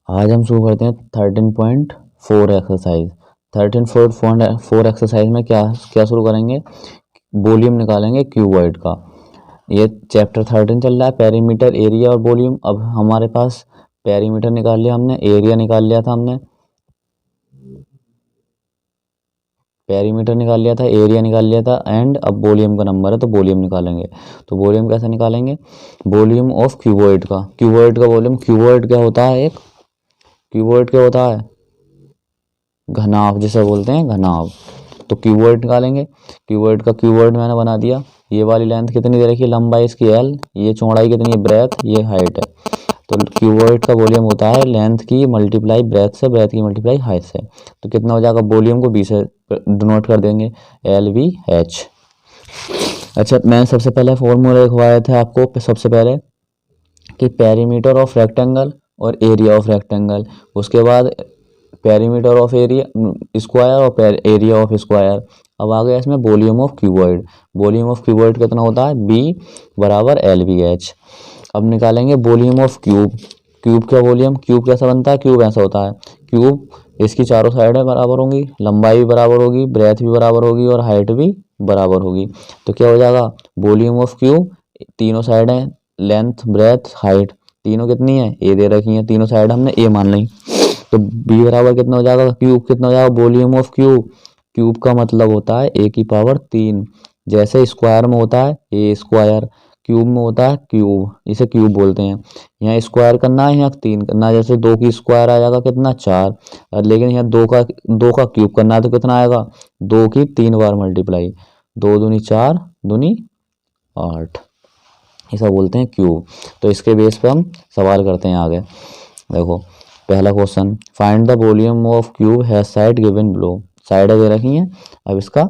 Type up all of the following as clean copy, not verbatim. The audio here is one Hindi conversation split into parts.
आज हम शुरू करते हैं 13.4 एक्सरसाइज। 13.4 एक्सरसाइज में क्या क्या शुरू करेंगे, वॉल्यूम निकालेंगे क्यूबॉइड का। ये चैप्टर 13 चल रहा है, पेरीमीटर, एरिया और वॉल्यूम। अब हमारे पास पेरीमीटर निकाल लिया हमने, एरिया निकाल लिया था हमने, पेरीमीटर निकाल लिया था, एरिया निकाल लिया था, एंड अब वॉल्यूम का नंबर है तो वॉल्यूम निकालेंगे। तो वॉल्यूम कैसे निकालेंगे, वॉल्यूम ऑफ क्यूबॉइड का, क्यूबॉइड का वॉल्यूम। क्यूबॉइड क्या होता है, एक क्यूबॉइड क्या होता है, घनाभ जिसे बोलते हैं, घनाभ। तो क्यूबॉइड निकालेंगे, क्यूबॉइड का क्यूबॉइड मैंने बना दिया। ये वाली लेंथ कितनी दे रखी है, लंबाई इसकी एल, ये चौड़ाई कितनी है ब्रेथ, ये हाइट है। तो क्यूबॉइड का वॉल्यूम होता है लेंथ की मल्टीप्लाई ब्रेथ से, ब्रेथ की मल्टीप्लाई हाइट से। तो कितना हो जाएगा, वॉल्यूम को बी से डिनोट कर देंगे, एल वी एच। अच्छा, मैंने सबसे पहले फॉर्मूला लिखवाए थे आपको सबसे पहले कि पेरीमीटर ऑफ रेक्टेंगल और एरिया ऑफ रेक्टेंगल, उसके बाद पेरीमीटर ऑफ एरिया स्क्वायर और एरिया ऑफ स्क्वायर। अब आ गया इसमें volume of cuboid. Volume of cuboid कितना होता है, बी बराबर एल वी एच। अब निकालेंगे वॉल्यूम ऑफ क्यूब। क्यूब का वॉल्यूम, क्यूब कैसा बनता है, क्यूब ऐसा होता है, क्यूब इसकी चारों साइडें बराबर होंगी, लंबाई भी बराबर होगी, ब्रेथ भी बराबर होगी और हाइट भी बराबर होगी। तो क्या हो जाएगा, वॉल्यूम ऑफ क्यूब, तीनों साइडें लेंथ ब्रेथ हाइट तीनों कितनी है, ए दे रखी है, तीनों साइड हमने ए मान ली। तो बी बराबर कितना हो जाएगा, क्यूब कितना हो जाएगा, वॉल्यूम ऑफ क्यूब। क्यूब का मतलब होता है ए की पावर 3, जैसे स्क्वायर में होता है ए स्क्वायर, क्यूब में होता है क्यूब, इसे क्यूब बोलते हैं। यहाँ स्क्वायर करना है, यहाँ 3 करना है, जैसे 2 की स्क्वायर आ जाएगा कितना 4, और लेकिन यहाँ 2 का क्यूब करना है तो कितना आएगा, 2 की 3 बार मल्टीप्लाई, 2 दूनी 4 दूनी 8, ऐसा बोलते हैं क्यूब। तो इसके बेस पे हम सवाल करते हैं आगे। देखो पहला question, find the volume of cube has side given below. Side दे रखी हैं, अब इसका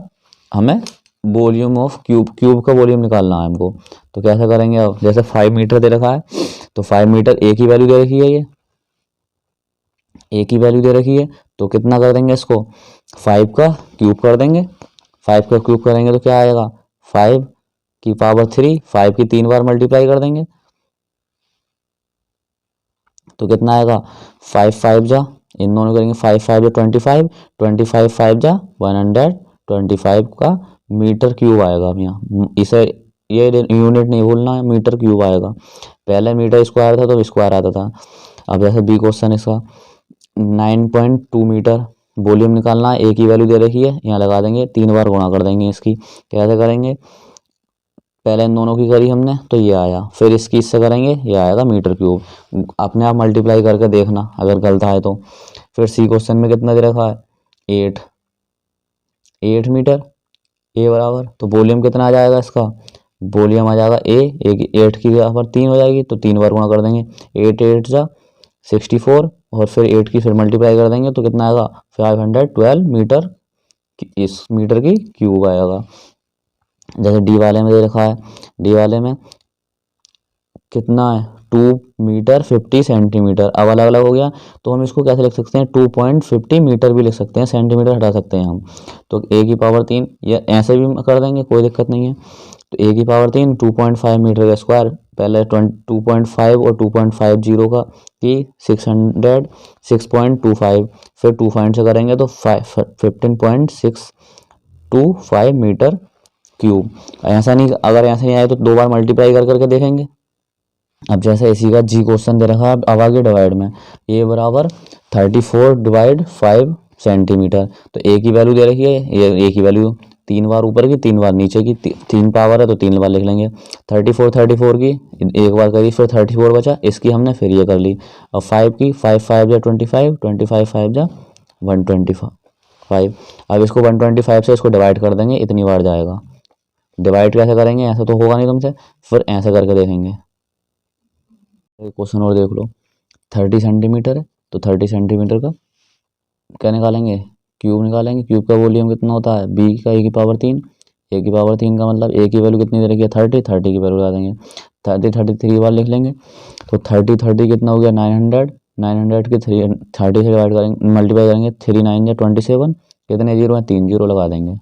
हमें वॉल्यूम ऑफ क्यूब, क्यूब का वॉल्यूम निकालना है हमको। तो कैसे करेंगे, अब जैसे 5 मीटर दे रखा है तो 5 मीटर ए की वैल्यू दे रखी है, ये ए की वैल्यू दे रखी है, तो कितना कर देंगे इसको, 5 का क्यूब कर देंगे। 5 का क्यूब करेंगे तो क्या आएगा, 5 की पावर 3, 5 की 3 बार मल्टीप्लाई कर देंगे तो कितना आएगा, 5 5 जा, इन दोनों करेंगे 5 5 जा 25, 25 5 जा 125 का मीटर क्यूब आएगा। अब यहाँ इसे ये यूनिट नहीं भूलना है, मीटर क्यूब आएगा। पहले मीटर स्क्वायर था तो स्क्वायर आता था। अब जैसे बी क्वेश्चन इसका 9.2 मीटर वॉल्यूम निकालना है, ए की वैल्यू दे रखी है, यहाँ लगा देंगे, 3 बार गुणा कर देंगे इसकी। कैसे करेंगे, पहले इन दोनों की करी हमने तो ये आया, फिर इसकी इससे करेंगे ये आएगा मीटर क्यूब। अपने आप मल्टीप्लाई करके देखना अगर गलत है तो। फिर सी क्वेश्चन में कितना दे रखा है, 8 मीटर ए बराबर, तो वॉल्यूम कितना आ जाएगा इसका, वॉल्यूम आ जाएगा ए की 8 की यहाँ पर 3 हो जाएगी तो 3 बार गुणा कर देंगे, 8 8 जा 64 और फिर 8 की फिर मल्टीप्लाई कर देंगे तो कितना आएगा 512 मीटर, इस मीटर की क्यूब आएगा। जैसे डी वाले में दे रखा है, डी वाले में कितना है 2 मीटर 50 सेंटीमीटर। अब अलग अलग हो गया तो हम इसको कैसे लिख सकते हैं, 2.50 मीटर भी लिख सकते हैं, सेंटीमीटर हटा सकते हैं हम। तो ए की पावर 3 या ऐसे भी कर देंगे, कोई दिक्कत नहीं है। तो ए की पावर 3 2.5 मीटर का स्क्वायर, पहले 2.5 और 2.50 का की 600 6.25, फिर 2 पॉइंट से करेंगे तो 15.625 मीटर क्यूब। ऐसा नहीं, अगर ऐसा नहीं आए तो 2 बार मल्टीप्लाई कर करके देखेंगे। अब जैसे इसी का जी क्वेश्चन दे रखा है, अब आगे डिवाइड में, ए बराबर 34 डिवाइड 5 सेंटीमीटर। तो ए की वैल्यू दे रखी है, ये ए की वैल्यू 3 बार ऊपर की 3 बार नीचे की, 3 पावर है तो 3 बार लिख लेंगे। 34 की एक बार करी, फिर 34 बचा, इसकी हमने फिर ये कर ली। अब 5 की 5 5 जा 25, 25 5 जा 125। अब इसको 125 से इसको डिवाइड कर देंगे, इतनी बार जाएगा। डिवाइड कैसे करेंगे, ऐसा तो होगा नहीं तुमसे, फिर ऐसे करके देखेंगे। क्वेश्चन और देख लो, 30 सेंटीमीटर है तो 30 सेंटीमीटर का क्या निकालेंगे, क्यूब निकालेंगे। क्यूब का वॉल्यूम कितना होता है, बी का ए की पावर 3, ए की पावर 3 का मतलब ए की वैल्यू कितनी दे रखी है 30, 30 की वैल्यू लगा देंगे, 30 33 बार लिख लेंगे। तो 30 30 कितना हो गया 900, 900 की 30 से डिवाइड करेंगे, मल्टीप्लाई करेंगे, 3 9 या 27, कितने जीरो हैं 3 जीरो लगा देंगे,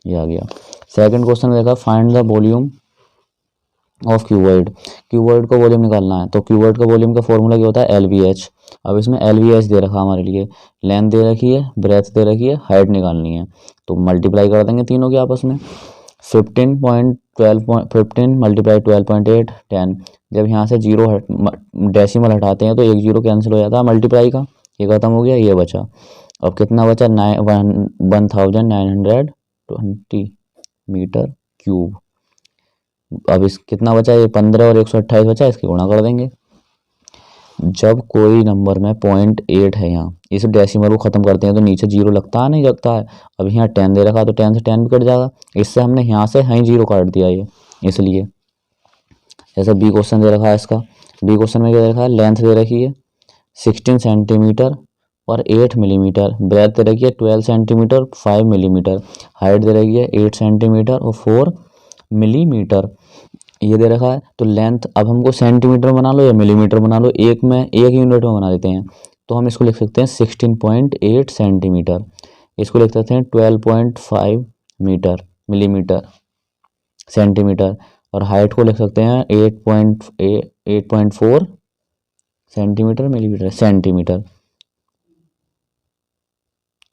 ये आ गया। सेकंड क्वेश्चन देखा, find the volume of cuboid. Cuboid को वॉल्यूम निकालना है तो क्यूबॉइड का वॉल्यूम का फॉर्मूला क्या होता है, एल वी एच। अब इसमें LVH दे रखा हमारे लिए, लेंथ दे रखी है, ब्रेथ दे रखी है, हाइट निकालनी है। तो मल्टीप्लाई कर देंगे तीनों की आपस में। 15 मल्टीप्लाई 12.8 10। जब यहाँ से जीरो डेसिमल हटाते हैं तो एक जीरो कैंसिल हो जाता है मल्टीप्लाई का, ये खत्म हो गया, ये बचा। अब कितना बचा, 1920 मीटर क्यूब। अब इस कितना बचा, ये 15 और 128 बचा, इसकी गुणा कर देंगे। जब कोई नंबर में 0.8 है, यहाँ इस डेसिमल को खत्म करते हैं तो नीचे जीरो लगता है नहीं लगता है। अब यहाँ 10 दे रखा है तो 10 से 10 भी कट जाएगा, इससे हमने यहाँ से यहीं जीरो काट दिया ये, इसलिए। जैसा बी क्वेश्चन दे रखा है इसका, बी क्वेश्चन में क्या दे रखा है, लेंथ दे रखी है 16 सेंटीमीटर और 8 मिलीमीटर, ब्रेथ दे रखी है 12 सेंटीमीटर 5 मिलीमीटर, हाइट दे रखी है 8 सेंटीमीटर और 4 मिलीमीटर, ये दे रखा है। तो लेंथ अब हमको सेंटीमीटर बना लो या मिलीमीटर बना लो, एक यूनिट में बना देते हैं। तो हम इसको लिख सकते हैं 16.8 सेंटीमीटर, इसको लिख सकते हैं 12.5 मीटर मिलीमीटर सेंटीमीटर, और हाइट को लिख सकते हैं 8.4 सेंटीमीटर मिलीमीटर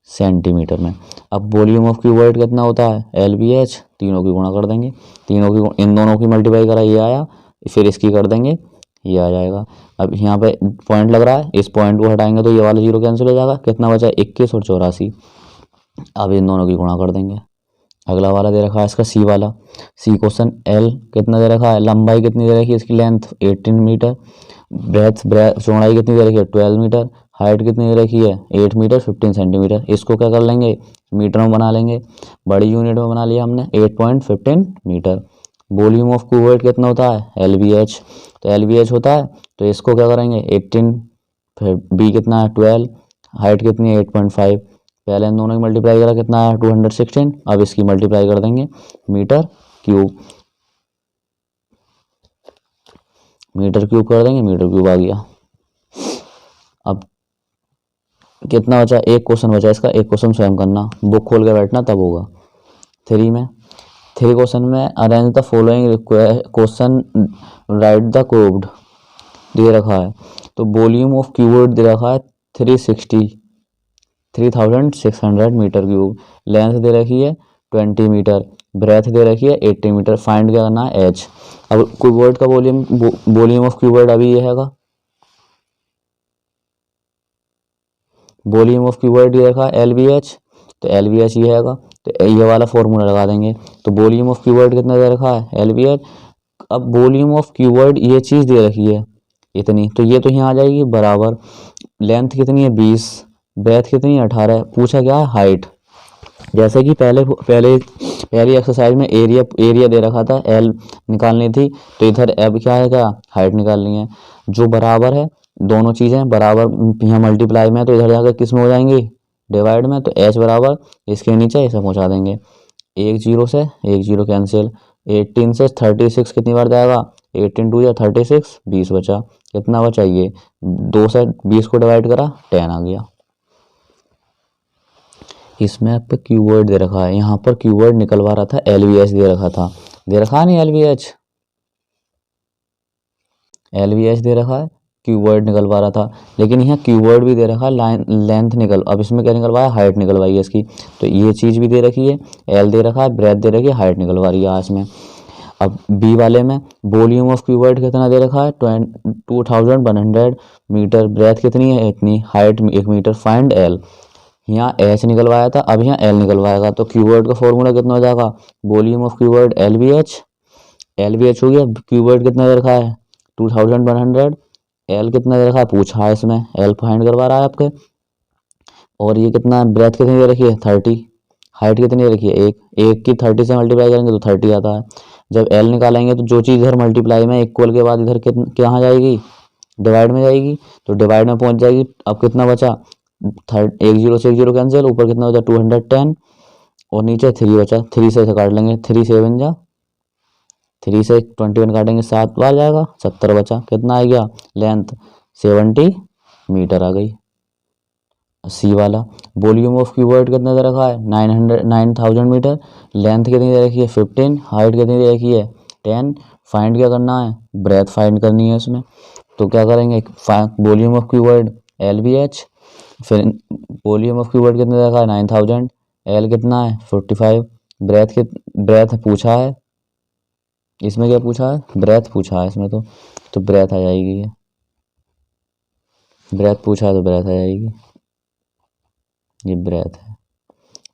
सेंटीमीटर में। अब वॉल्यूम ऑफ क्यूबॉइड कितना होता है, LVH, तीनों की गुणा कर देंगे, इन दोनों की मल्टीप्लाई करा, ये आया, फिर इसकी कर देंगे, ये आ जाएगा। अब यहाँ पे पॉइंट लग रहा है, इस पॉइंट को हटाएंगे तो ये वाला जीरो कैंसिल हो जाएगा, कितना बचा 21 और 84। अब इन दोनों की गुणा कर देंगे। अगला वाला दे रखा है इसका सी वाला, सी क्वेश्चन, L कितना दे रखा है, लंबाई कितनी दे रखी है इसकी, लेंथ 18 मीटर, ब्रेथ चौड़ाई कितनी दे रखी है 12 मीटर, हाइट कितनी दे रखी है 8 मीटर 15 सेंटीमीटर। इसको क्या कर लेंगे, मीटर में बना लेंगे, बड़ी यूनिट में बना लिया हमने 8.15 मीटर। वॉल्यूम ऑफ क्यूबॉइड कितना होता है, LVH, तो LVH होता है, तो इसको क्या करेंगे 18, फिर बी कितना है 12, हाइट कितनी है 8.5, पहले इन दोनों की मल्टीप्लाई करा कितना है 216, अब इसकी मल्टीप्लाई कर देंगे मीटर क्यूब कर देंगे, मीटर क्यूब आ गया। अब कितना बचा, एक क्वेश्चन बचा इसका, एक क्वेश्चन स्वयं करना, बुक खोल के बैठना तब होगा। 3 क्वेश्चन में arrange the following question, write the code दे रखा है। तो वॉल्यूम ऑफ क्यूबॉइड दे रखा है 3600 मीटर क्यूब, लेंथ दे रखी है 20 मीटर, ब्रेथ दे रखी है 80 मीटर, फाइंड क्या करना है H। अब क्यूबॉइड का वॉल्यूम ऑफ क्यूबॉइड अभी ये हैगा, वॉल्यूम ऑफ क्यूबॉइड ये रखा LVH, तो LVH ये हैगा, तो ये वाला फॉर्मूला लगा देंगे। तो वॉल्यूम ऑफ क्यूबॉइड कितना दे रखा है LVH। अब वॉल्यूम ऑफ क्यूबॉइड ये चीज़ दे रखी है इतनी, तो ये तो यहाँ आ जाएगी बराबर, लेंथ कितनी है 20, ब्रेथ कितनी है 18, पूछा क्या है हाइट। जैसे कि पहली एक्सरसाइज में एरिया दे रखा था, L निकालनी थी, तो इधर अब क्या है, क्या हाइट निकालनी है। जो बराबर है, दोनों चीज़ें बराबर यहाँ मल्टीप्लाई में, तो इधर जाकर किस में हो जाएंगी, डिवाइड में, तो H बराबर इसके नीचे ऐसे पहुँचा देंगे, एक जीरो से एक जीरो कैंसिल, 18 से 36 कितनी बार जाएगा, 18 2 या 36, 20 बचा, कितना बचा ये 2 से 20 को डिवाइड करा 10 आ गया। इसमें आपका कीवर्ड दे रखा है, यहाँ पर कीवर्ड निकलवा रहा था LVH दे रखा था, दे रखा है नहीं LVH दे रखा है, कीवर्ड निकलवा रहा था, लेकिन यहाँ कीवर्ड भी दे रखा है, लेंथ अब इसमें क्या निकलवाया, हाइट निकलवाई है इसकी, तो ये चीज़ भी दे रखी है, L दे रखा है, ब्रेथ दे रखी है, हाइट निकलवा रही है इसमें। अब बी वाले में वॉल्यूम ऑफ क्यूबॉइड कितना दे रखा है 2100 मीटर, ब्रेथ कितनी है इतनी, हाइट 1 मीटर, फाइंड L। यहाँ H निकलवाया था, अब यहाँ L निकलवाएगा, तो क्यूबॉइड का फॉर्मूला कितना हो जाएगा, वॉल्यूम ऑफ क्यूबॉइड LVH हो गया, क्यूबॉइड कितना दे रखा है 2100, L कितना दे रखा है पूछा है इसमें, L फाइंड करवा रहा है आपके, और ये कितना ब्रेथ कितनी दे रखी है 30, हाइट कितनी दे रखी है एक की 30 से मल्टीप्लाई करेंगे तो 30 आता है। जब L निकालेंगे तो जो चीज़ इधर मल्टीप्लाई में इक्वल के बाद इधर कहाँ जाएगी, डिवाइड में जाएगी, तो डिवाइड में पहुंच जाएगी। अब कितना बचा, एक जीरो से एक जीरो कैंसिल, ऊपर कितना बचा 210 और नीचे 3 बचा, 3 से काट लेंगे, 3 7 जा 3 से 21 काटेंगे 7 बार जाएगा, 70 बचा, कितना आ गया, लेंथ 70 मीटर आ गई। सी वाला वॉल्यूम ऑफ क्यूबॉइड कितना दे रखा है 9000 मीटर, लेंथ कितनी दे रखी है 15, हाइट कितनी दे रखी है 10, फाइंड क्या करना है, ब्रेथ फाइंड करनी है इसमें। तो क्या करेंगे, वॉल्यूम ऑफ क्यूबॉइड LBH। फिर वॉल्यूम ऑफ क्यूबॉइड कितने देखा है 9000। L कितना है 45। ब्रेथ पूछा है, इसमें क्या पूछा है ब्रेथ पूछा है इसमें, तो ब्रेथ आ जाएगी, ये ब्रेथ पूछा है तो ब्रेथ आ जाएगी, ये ब्रेथ है।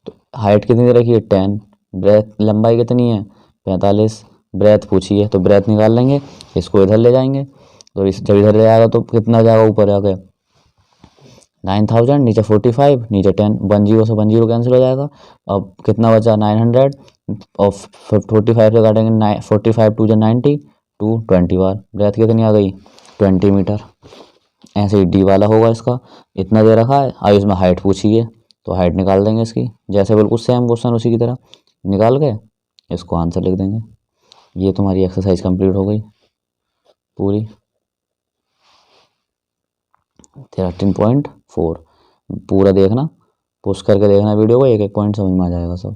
तो हाइट कितनी दे रखी है 10, ब्रेथ लंबाई कितनी है 45, ब्रेथ पूछी है तो ब्रेथ निकाल लेंगे, इसको इधर ले जाएंगे, तो इस जब इधर ले जाएगा तो कितना जाएगा ऊपर जाके 9000, नीचे 45, नीचे 10, 10 से 10 कैंसिल हो जाएगा। अब कितना बचा 900 और 45 से काटेंगे 45 टू 90 टू 20 बार, ब्रेथ कितनी आ गई 20 मीटर। ऐसे ही डी वाला होगा इसका, इतना दे रखा है, अब इसमें हाइट पूछी है तो हाइट निकाल देंगे इसकी, जैसे बिल्कुल सेम क्वेश्चन उसी की तरह निकाल के इसको आंसर लिख देंगे। ये तुम्हारी एक्सरसाइज कंप्लीट हो गई पूरी 13.4। पूरा देखना, पुश करके देखना वीडियो को, एक एक पॉइंट समझ में आ जाएगा सब।